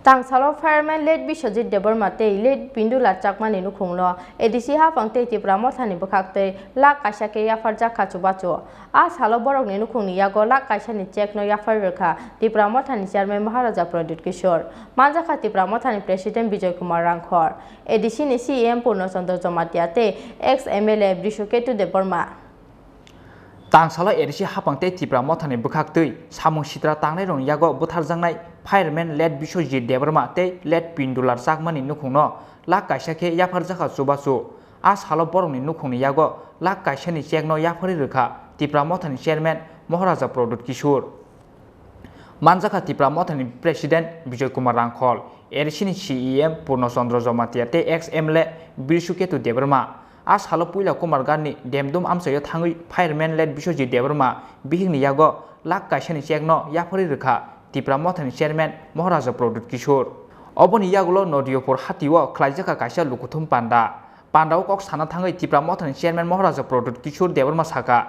Tangsalo Fireman Lt.Biswajit Debormate Lt.Pindulal Chakma Nukhungno edisi hapangte Tripura mothani bukhakte Lakh kaisake yafar jakha Chubachu as halo borok ni Nukhungni yago Lakh kaisani chekno yafar Rwkha Tripura mothani chairman Maharaja Pradyot manjakha Tripura mothani president Khorang edisi ni CM Purnochandra ex MLA Brishuketu Deborma Tangsalo edisi hapangte Tripura mothani bukhakte samung sitra tangnai rong yago butharjangnai Fireman Lt.Biswajit Deborma te Lt.Pindulal Chakma Nukhungno Lakh kaisake yafar jakha Chubachu as halo borok ni Nukhungni yago Lakh kaisani chekno yafari Rwkha Tripura mothani chairman Maharaja Pradyot manjakha Tripura mothani president Rwkha edisi CM Purnochandra te ex MLA Brishuketu Deborma as halo puila kumargani demdum amsayo thangui Fireman Lt.Biswajit Deborma bihingni yago Lakh kaisani chekno yafari Rwkha Tripura mothani chairman Maharaja Pradyot oboni yagulo nodiyopor hatiwo khlaijaka kaisa lukuthum pandao kok sana thangai Tripura mothani chairman Maharaja Pradyot Deborma saka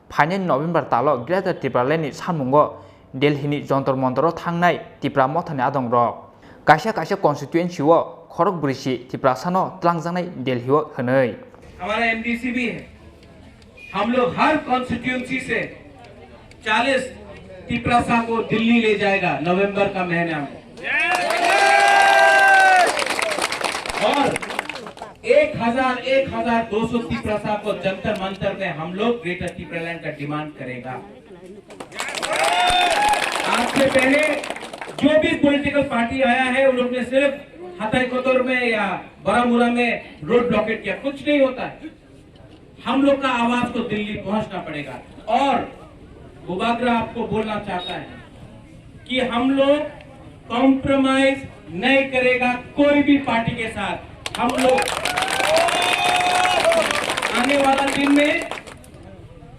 phaine November talo Greater Tripura leni samungo Delhi jontor montoro thangnai Tripura mothani adongrok kaisa constituency wo khorok brisi Tripura sano tlangjangnai Delhi wo hwnei हमारा MDC भी है हम लोग हर constituency से 40 त्रिपुरा को दिल्ली ले जाएगा नवंबर का महीना में और 1200 त्रिपुरा को जंतर मंतर में हम लोग ग्रेटर त्रिपुरा लैंड का डिमांड करेगा। आज से पहले जो भी पॉलिटिकल पार्टी आया है उन लोग ने सिर्फ हताईकोतर में या बारामूला में रोड ब्लॉकेट किया, कुछ नहीं होता है। हम लोग का आवाज को दिल्ली पहुंचना पड़ेगा और बुबागरा आपको बोलना चाहता है कि हम लोग कॉम्प्रोमाइज नहीं करेगा कोई भी पार्टी के साथ। हम लोग आने वाला दिन में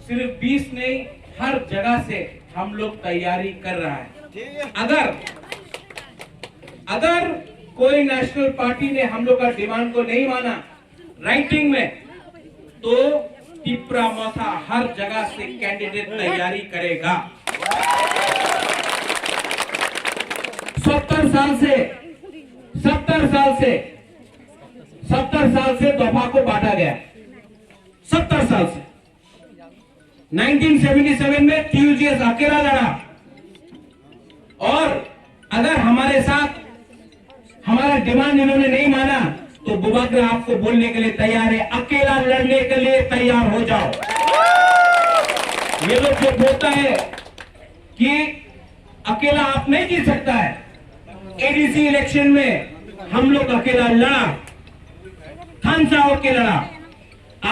सिर्फ 20 नहीं हर जगह से हम लोग तैयारी कर रहा है। अगर कोई नेशनल पार्टी ने हम लोग का डिमांड को नहीं माना राइटिंग में तो त्रिपुरा मोथा हर जगह से कैंडिडेट तैयारी करेगा। 70 साल से दफा को बांटा गया। 70 साल से 1977 में TUGS अकेला लड़ा और अगर हमारे साथ हमारा डिमांड इन्होंने नहीं माना तो बुबागरा आपको बोलने के लिए तैयार है, अकेला लड़ने के लिए तैयार हो जाओ। ये लोग जो बोलता है कि अकेला आप नहीं जीत सकता है, एडीसी इलेक्शन में हम लोग अकेला लड़ा, थानसा होके लड़ा।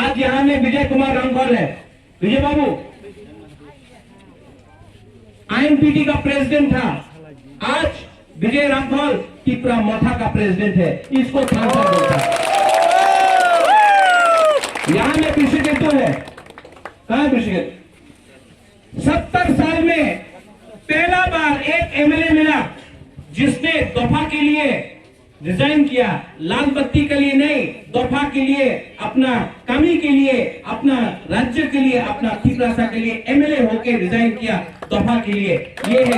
आज यहां में विजय कुमार रामखोल है, विजय बाबू IMPT का प्रेसिडेंट था, आज विजय रामखोल त्रिपुरा मोथा का प्रेसिडेंट है, इसको सांसद बोलता है। यहां में बृषिकेतु है, कहां है बृषिकेतु? 70 साल में पहला बार एक MLA मिला जिसने दफा के लिए रिजाइन किया, लाल बत्ती के लिए नहीं, दफा के लिए, अपना कमी के लिए, अपना राज्य के लिए, अपना त्रिपुरा के लिए MLA होके रिजाइन किया दफा के लिए। ये है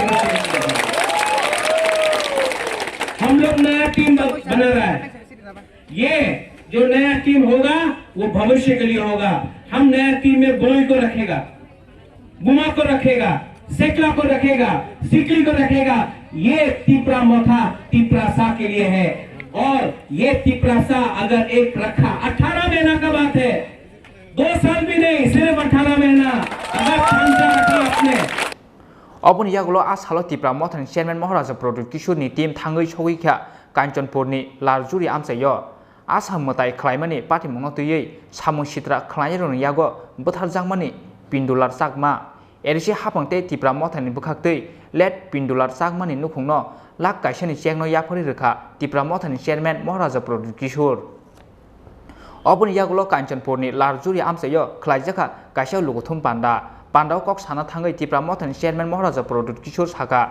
हम लोग नया टीम बना रहा है। ये जो नया टीम होगा वो भविष्य के लिए होगा। हम नया टीम में बोई को रखेगा, बुमा को रखेगा, सेकला को रखेगा, सिकली को रखेगा। ये त्रिपुरा मोथा त्रिपुरा सा के लिए है और ये त्रिपुरा सा अगर एक रखा 18 महीना का बात है, 2 साल भी नहीं, सिर्फ 18 महीना अगर खांसा रखा आपने। oboni yagulo as halo Tripura mothani chairman Maharaja Pradyot ni team thangui sogikha Kanchanpurni larjuri amsayo asam mutai khlaimani party mongno tuyei samung sitra khlaironi yago butharjangmani Pindulal Chakma edisi hapangte Tripura mothani bukhaktei Lt.Pindulal Chakma Nukhungno Lakh kaisani chekno yafari Rwkha Tripura mothani chairman Maharaja Pradyot oboni yagulo Kanchanpurni larjuri amsayo khlaijaka kaisa lukuthum pandao kok sana thangai Tripura mothani chairman Maharaja Pradyot saka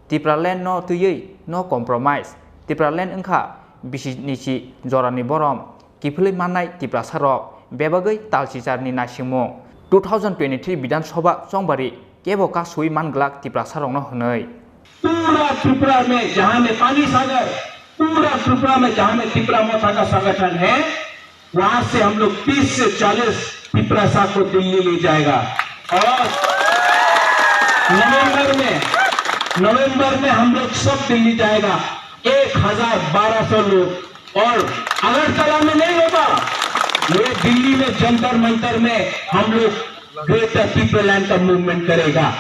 Tripura land no tuyei no compromise Tripura land engkha bisinichi jorani borom kiflei mannai Tripura sarok bebagai talsijarni nasingmung 2023 Bidhan Sabha songbari kebo ka sui manglak Tripura sarokno hwnei पूरा त्रिपुरा में जहां में पानी सागर, पूरा त्रिपुरा में जहां में त्रिपुरा मोथा का संगठन है, वहां से हम लोग 30 से 40 त्रिपुरा सा को दिल्ली ले जाएगा। और नवंबर में हम लोग सब दिल्ली जाएगा, 1200 लोग। और अगरतला में नहीं होगा, ये दिल्ली में जंतर मंतर में हम लोग ग्रेटर त्रिपुरा लैंड का मूवमेंट करेगा।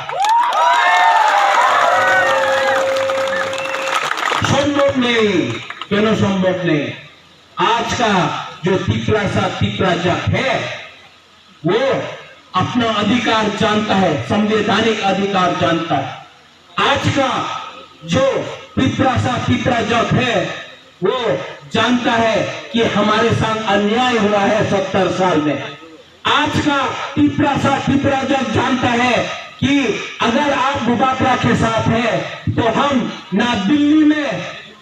संभव नहीं, क्यों संभव नहीं? आज का जो त्रिपुरा सा त्रिपुरा जाट है, वो अपना अधिकार जानता है, संवैधानिक अधिकार जानता है। आज का जो त्रिपुरा सा त्रिपुरा जाट है, वो जानता है कि हमारे साथ अन्याय हुआ है 70 साल में। आज का त्रिपुरा सा त्रिपुरा जाट जानता है कि अगर आप बुबाकरा के साथ है तो हम ना दिल्ली में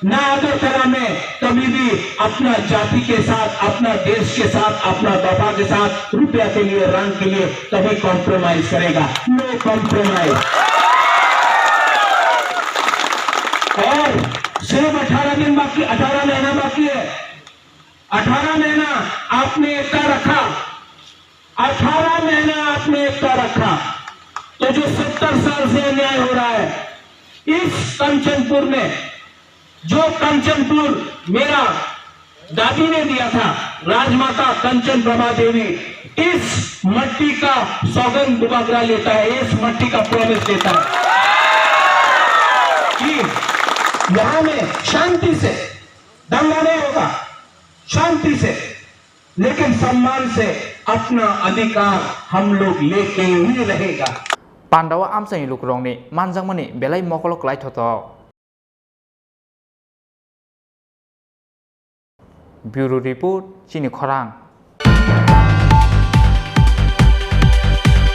ना अगरतला में कभी भी अपना जाति के साथ, अपना देश के साथ, अपना दफा के साथ, रुपया के लिए, रंग के लिए कभी कॉम्प्रोमाइज करेगा। No compromise. और सिर्फ 18 दिन बाकी, 18 महीना बाकी है। 18 महीना आपने एकता रखा, 18 महीना आपने एकता रखा, तो जो 70 साल से अन्याय हो रहा है इस कंचनपुर में, जो कंचनपुर मेरा दादी ने दिया था, राजमाता कंचन प्रभा देवी, इस मट्टी का सौगंध बुबाकरा लेता है, इस मट्टी का प्रॉमिस देता है कि यहां में शांति से दंगा नहीं होगा, शांति से, लेकिन सम्मान से अपना अधिकार हम लोग लेके ही रहेगा। पांडवा आमसाई लुकरंगनि मानजांगमनि बेलाय मकलक लाइथथ। ब्यूरो रिपोर्ट चिनी खरांग।